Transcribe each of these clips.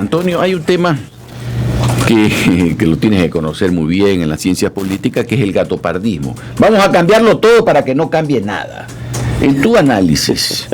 Antonio, hay un tema que lo tienes que conocer muy bien en las ciencias políticas, que es el gatopardismo. Vamos a cambiarlo todo para que no cambie nada. En tu análisis,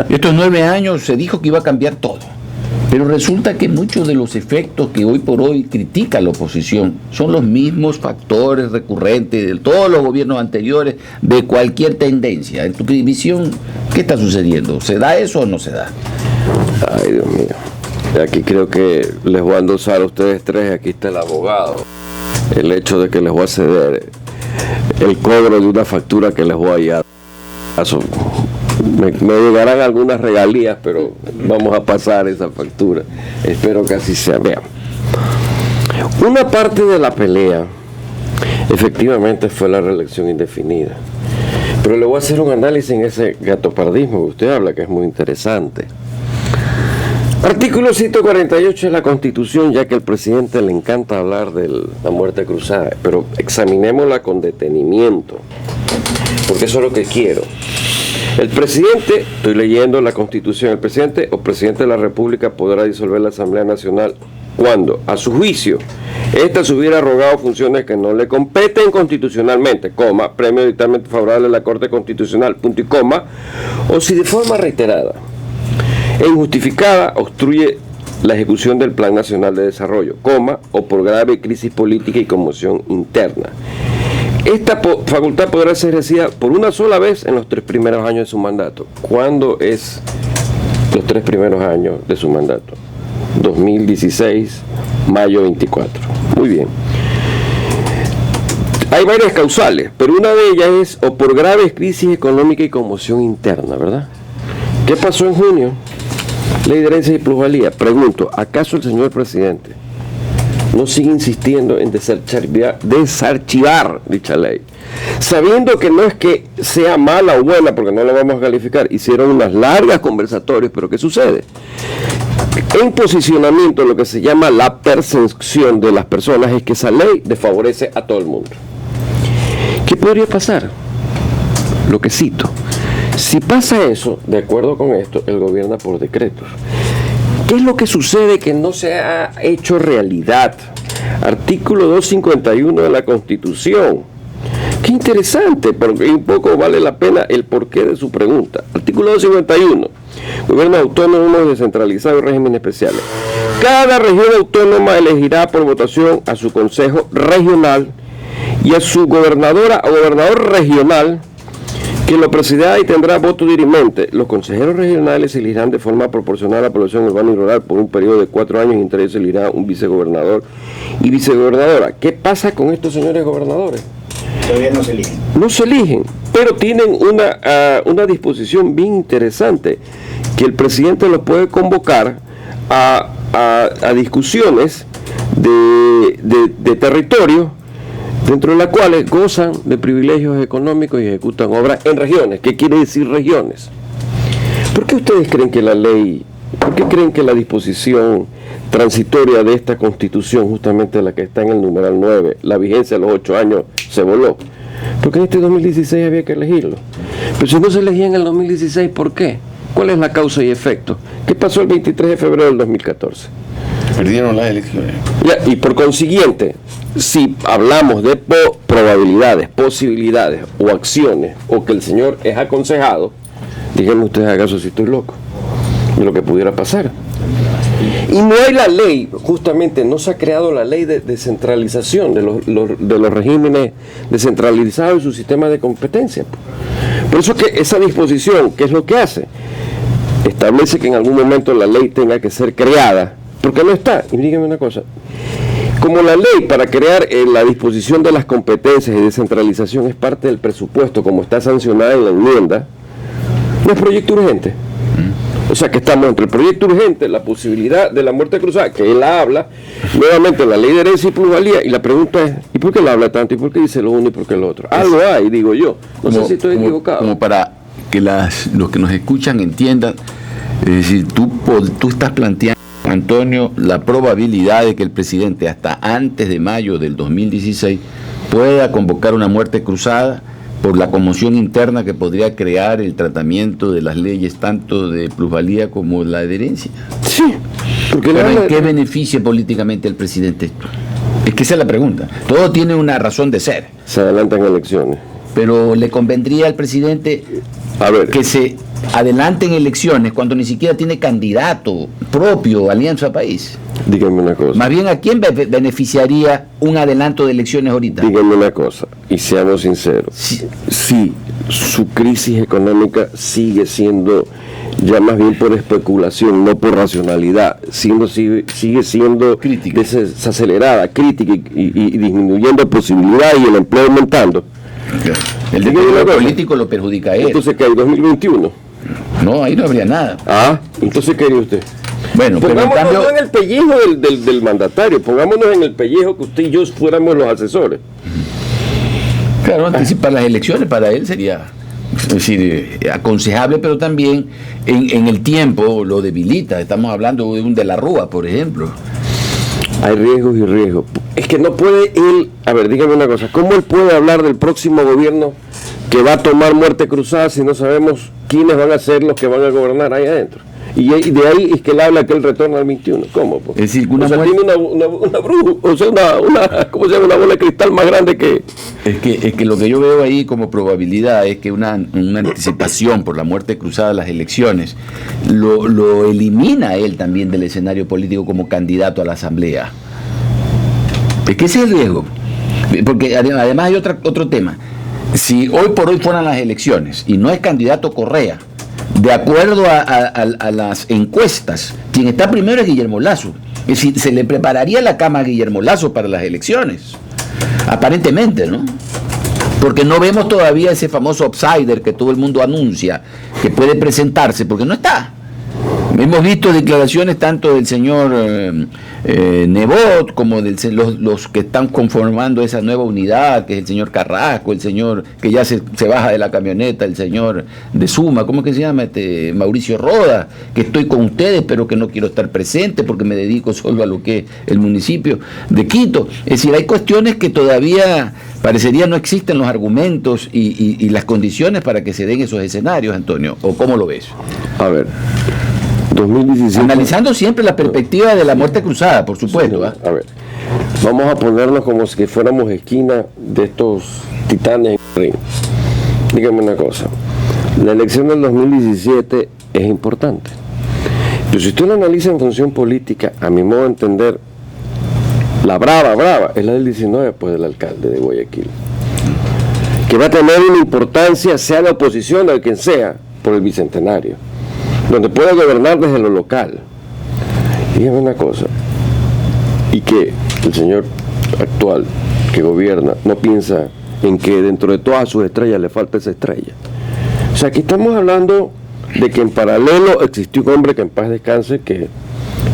estos 9 años se dijo que iba a cambiar todo, pero resulta que muchos de los efectos que hoy por hoy critica la oposición son los mismos factores recurrentes de todos los gobiernos anteriores, de cualquier tendencia. En tu visión, ¿qué está sucediendo? ¿Se da eso o no se da? Ay, Dios mío. Aquí creo que les voy a endosar a ustedes tres, aquí está el abogado. El hecho de que les voy a ceder el cobro de una factura que les voy a dar. Me llegarán algunas regalías, pero vamos a pasar esa factura. Espero que así sea. Vean, una parte de la pelea efectivamente fue la reelección indefinida, pero le voy a hacer un análisis en ese gatopardismo que usted habla, que es muy interesante. Artículo 148 de la Constitución, ya que al presidente le encanta hablar de la muerte cruzada, pero examinémosla con detenimiento, porque eso es lo que quiero. El presidente, estoy leyendo la Constitución, el presidente o presidente de la República podrá disolver la Asamblea Nacional cuando, a su juicio, ésta se hubiera arrogado funciones que no le competen constitucionalmente, coma, premio dictamen favorable de la Corte Constitucional, punto y coma, o si de forma reiterada e injustificada obstruye la ejecución del Plan Nacional de Desarrollo, coma, o por grave crisis política y conmoción interna. Esta facultad podrá ser ejercida por una sola vez en los 3 primeros años de su mandato. ¿Cuándo es los 3 primeros años de su mandato? 2016, mayo 24. Muy bien. Hay varias causales, pero una de ellas es o por grave crisis económica y conmoción interna, ¿verdad? ¿Qué pasó en junio? Ley de herencia y plusvalía. Pregunto, ¿acaso el señor presidente no sigue insistiendo en desarchivar dicha ley? Sabiendo que no es que sea mala o buena, porque no la vamos a calificar, hicieron unas largas conversatorios, pero ¿qué sucede? En posicionamiento, lo que se llama la percepción de las personas es que esa ley desfavorece a todo el mundo. ¿Qué podría pasar? Lo que cito. Si pasa eso, de acuerdo con esto, él gobierna por decretos. ¿Qué es lo que sucede que no se ha hecho realidad? Artículo 251 de la Constitución. Qué interesante, porque un poco vale la pena el porqué de su pregunta. Artículo 251. Gobierno autónomo descentralizado y régimen especiales. Cada región autónoma elegirá por votación a su consejo regional y a su gobernadora o gobernador regional, quien lo presidirá y tendrá voto dirimente. Los consejeros regionales se elegirán de forma proporcional a la población urbana y rural por un periodo de 4 años, y entre ellos se elegirá un vicegobernador y vicegobernadora. ¿Qué pasa con estos señores gobernadores? Todavía no se eligen. No se eligen, pero tienen una disposición bien interesante, que el presidente los puede convocar a discusiones de territorio, dentro de las cuales gozan de privilegios económicos y ejecutan obras en regiones. ¿Qué quiere decir regiones? ¿Por qué ustedes creen que la ley, por qué creen que la disposición transitoria de esta Constitución, justamente la que está en el numeral 9, la vigencia de los 8 años, se voló? Porque en este 2016 había que elegirlo. Pero si no se elegía en el 2016, ¿por qué? ¿Cuál es la causa y efecto? ¿Qué pasó el 23 de febrero del 2014? Perdieron las elecciones. Ya, y por consiguiente, si hablamos de probabilidades, posibilidades o acciones, o que el señor es aconsejado, díganme ustedes acaso si estoy loco de lo que pudiera pasar. Y no hay la ley, justamente no se ha creado la ley de descentralización de los regímenes descentralizados y su sistema de competencia. Por eso que esa disposición, ¿qué es lo que hace? Establece que en algún momento la ley tenga que ser creada, porque no está. Y díganme una cosa, como la ley para crear la disposición de las competencias y descentralización es parte del presupuesto, como está sancionada en la enmienda, no es proyecto urgente. O sea que estamos entre el proyecto urgente, la posibilidad de la muerte cruzada, que él habla, nuevamente la ley de herencia y plusvalía, y la pregunta es, ¿y por qué él habla tanto? ¿Y por qué dice lo uno y por qué lo otro? Algo hay, digo yo. No sé si estoy equivocado. Como para que los que nos escuchan entiendan, es decir, tú estás planteando, Antonio, la probabilidad de que el presidente hasta antes de mayo del 2016 pueda convocar una muerte cruzada por la conmoción interna que podría crear el tratamiento de las leyes tanto de plusvalía como la de herencia. Sí, Pero ¿en qué beneficia políticamente al presidente esto? Es que esa es la pregunta. Todo tiene una razón de ser. Se adelantan elecciones. Pero le convendría al presidente que se adelanten elecciones cuando ni siquiera tiene candidato propio, Alianza País. Díganme una cosa. Más bien, ¿a quién beneficiaría un adelanto de elecciones ahorita? Díganme una cosa, y seamos sinceros. Sí, su crisis económica sigue siendo ya más bien por especulación, no por racionalidad. Sigue siendo desacelerada, crítica y disminuyendo posibilidades y el empleo aumentando. El deterioro político lo perjudica a él. Entonces, ¿qué hay? ¿2021? No, ahí no habría nada. Entonces, ¿qué haría usted? Bueno, pongámonos pero en el pellejo del mandatario, pongámonos en el pellejo que usted y yo fuéramos los asesores. Claro, anticipar las elecciones para él sería, es decir, aconsejable, pero también en el tiempo lo debilita. Estamos hablando de un De la Rúa, por ejemplo. Hay riesgos y riesgos. Es que no puede él, dígame una cosa, ¿cómo él puede hablar del próximo gobierno que va a tomar muerte cruzada si no sabemos quiénes van a ser los que van a gobernar ahí adentro? Y de ahí es que él habla que él retorna al 21. ¿Cómo? Es decir, tiene una bruja, ¿cómo se llama? Una bola de cristal más grande que... Es que lo que yo veo ahí como probabilidad es que una anticipación por la muerte cruzada de las elecciones lo elimina él también del escenario político como candidato a la Asamblea. Es que ese es el riesgo. Porque además hay otro tema. Si hoy por hoy fueran las elecciones y no es candidato Correa, de acuerdo a las encuestas, quien está primero es Guillermo Lasso. Es decir, se le prepararía la cama a Guillermo Lasso para las elecciones. Aparentemente, ¿no? Porque no vemos todavía ese famoso outsider que todo el mundo anuncia, que puede presentarse, porque no está. Hemos visto declaraciones tanto del señor Nebot como de los que están conformando esa nueva unidad, que es el señor Carrasco, el señor que ya se baja de la camioneta, el señor de Suma, ¿cómo que se llama? Mauricio Roda, que estoy con ustedes pero que no quiero estar presente porque me dedico solo a lo que es el municipio de Quito. Es decir, hay cuestiones que todavía parecería no existen los argumentos y las condiciones para que se den esos escenarios, Antonio, ¿o cómo lo ves? A ver, 2017. Analizando siempre la perspectiva de la muerte cruzada, por supuesto. Sí, a ver, vamos a ponernos como si fuéramos esquina de estos titanes en el ring. Dígame una cosa, la elección del 2017 es importante, pero si usted lo analiza en función política, a mi modo de entender, la brava es la del 19, pues del alcalde de Guayaquil, que va a tener una importancia, sea la oposición o quien sea, por el bicentenario, donde pueda gobernar desde lo local. Dígame una cosa, y que el señor actual que gobierna no piensa en que dentro de todas sus estrellas le falta esa estrella. O sea, aquí estamos hablando de que en paralelo existió un hombre que en paz descanse, que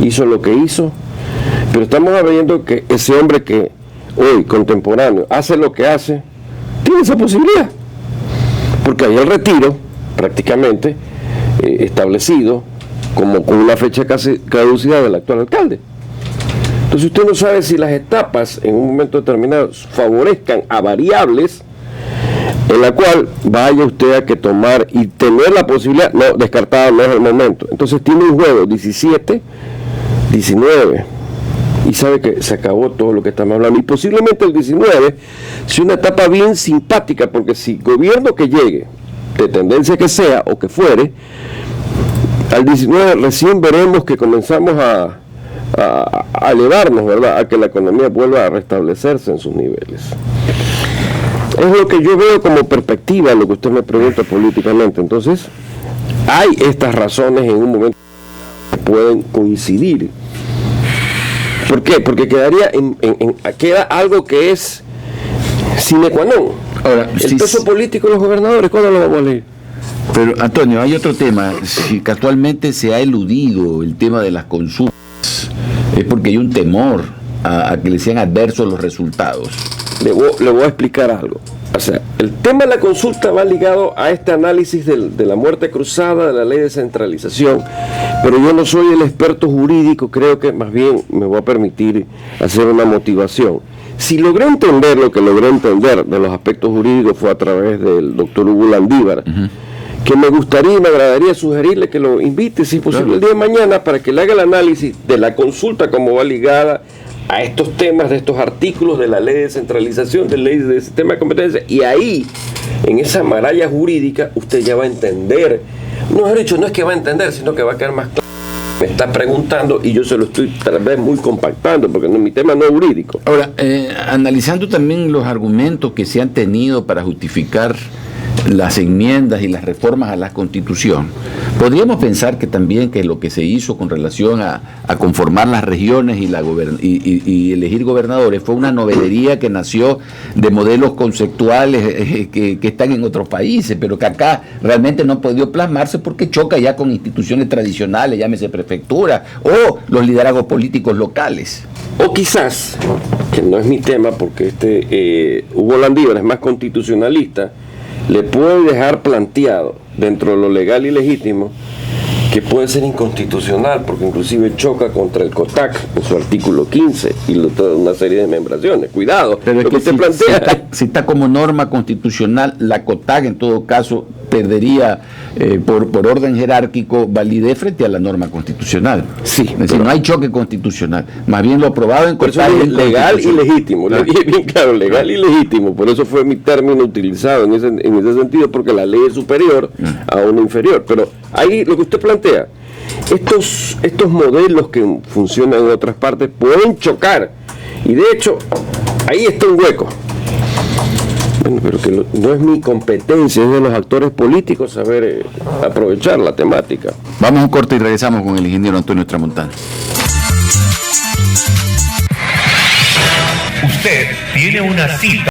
hizo lo que hizo, pero estamos viendo que ese hombre que hoy, contemporáneo, hace lo que hace, tiene esa posibilidad, porque hay el retiro prácticamente establecido como con una fecha casi caducidad del actual alcalde. Entonces usted no sabe si las etapas en un momento determinado favorezcan a variables en la cual vaya usted a que tomar y tener la posibilidad, no, descartada no es el momento. Entonces tiene un juego 17, 19 y sabe que se acabó todo lo que estamos hablando, y posiblemente el 19 sea una etapa bien simpática, porque si gobierno que llegue, de tendencia que sea o que fuere, al 19 recién veremos que comenzamos a elevarnos, ¿verdad?, a que la economía vuelva a restablecerse en sus niveles. Es lo que yo veo como perspectiva, lo que usted me pregunta políticamente. Entonces, hay estas razones en un momento que pueden coincidir. ¿Por qué? Porque quedaría queda algo que es sine qua non. Ahora, el peso político de los gobernadores, ¿cuándo lo vamos a leer? Pero, Antonio, hay otro tema. Si casualmente se ha eludido el tema de las consultas, es porque hay un temor a que le sean adversos los resultados. Le voy a explicar algo. O sea, el tema de la consulta va ligado a este análisis de la muerte cruzada, de la ley de centralización, pero yo no soy el experto jurídico, creo que más bien me voy a permitir hacer una motivación. Si logré entender lo que logré entender de los aspectos jurídicos fue a través del doctor Hugo Landívar, que me gustaría y me agradaría sugerirle que lo invite, si posible, el día de mañana, para que le haga el análisis de la consulta, cómo va ligada a estos temas, de estos artículos de la ley de descentralización, de ley de sistema de competencia, y ahí, en esa maralla jurídica, usted ya va a entender, no es que va a entender, sino que va a quedar más claro. Me está preguntando y yo se lo estoy tal vez muy compactando, porque mi tema no es jurídico. Ahora, analizando también los argumentos que se han tenido para justificar las enmiendas y las reformas a la Constitución, podríamos pensar que también que lo que se hizo con relación a conformar las regiones y elegir gobernadores fue una novelería que nació de modelos conceptuales que están en otros países, pero que acá realmente no ha podido plasmarse porque choca ya con instituciones tradicionales, llámese prefectura, o los liderazgos políticos locales. O quizás, que no es mi tema porque Hugo Landívar es más constitucionalista, le puede dejar planteado dentro de lo legal y legítimo que puede ser inconstitucional porque inclusive choca contra el COTAC en su artículo 15 y toda una serie de membraciones. Cuidado, pero es que usted plantea. Si está como norma constitucional, la COTAC en todo caso perdería por orden jerárquico validez frente a la norma constitucional. Sí, es decir, no hay choque constitucional. Más bien lo aprobado en COTAC es legal y legítimo. Le dije bien claro, legal y legítimo. Por eso fue mi término utilizado en ese sentido, porque la ley es superior a una inferior. Pero ahí lo que usted plantea, estos modelos que funcionan en otras partes pueden chocar. Y de hecho, ahí está un hueco. Bueno, pero que no es mi competencia, es de los actores políticos saber aprovechar la temática. Vamos a un corte y regresamos con el ingeniero Antonio Tramontano. Usted tiene una cita